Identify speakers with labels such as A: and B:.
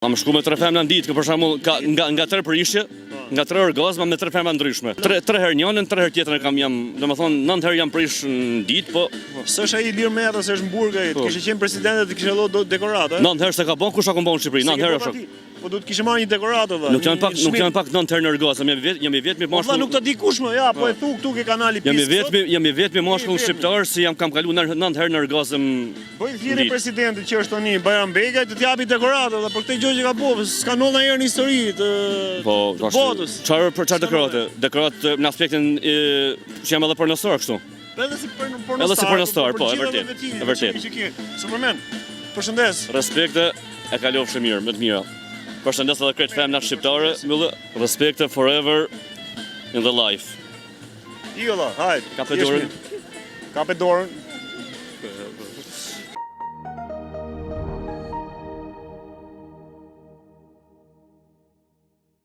A: Kam shku me 3 femna në ditë, për shembull nga 3 prishje, nga 3 orgazma me 3 femna ndryshme. 3 herë njënën, 3 herë tjetrën kam jam, domethënë 9 herë jam prish në ditë, po.
B: S'është ai Ilir Meta, se është në Burg ai, kishte qenë presidenti dhe kishte dhënë dekoratë.
A: 9 herë se ka bën, kush ka bën në Shqipëri? 9 herë është.
B: Po duhet kishte marrë një dekoratë valla.
A: Nuk janë pak 9 herë në orgazm, jam i vetmi mashkull.
B: Po nuk të di kush më, ja, po e thu këtu ke kanali Pis.
A: Jam i vetmi mashkull shqiptar si kam kaluar 9 herë në orgazm.
B: Po i thirrë presidentit që është tani Bajram Begaj të t'japi dekoratë dhe për këtë gjë që ka bëu, s'ka ndodhur ndonjëherë në histori të botës.
A: Çfarë dekoratë? Dekoratë në aspektin që jam edhe pornostar kështu.
B: Edhe si pornostar.
A: Edhe si pornostar, po, e vërtet.
B: Superman. Përshëndes.
A: Respekte e kalofshë mirë, më të mira. Përshëndes edhe krejt femnat shqiptare, mbyllë. Respekte forever in the life.
B: Jolla, hajde.
A: Kape dorën.
B: Kape dorën.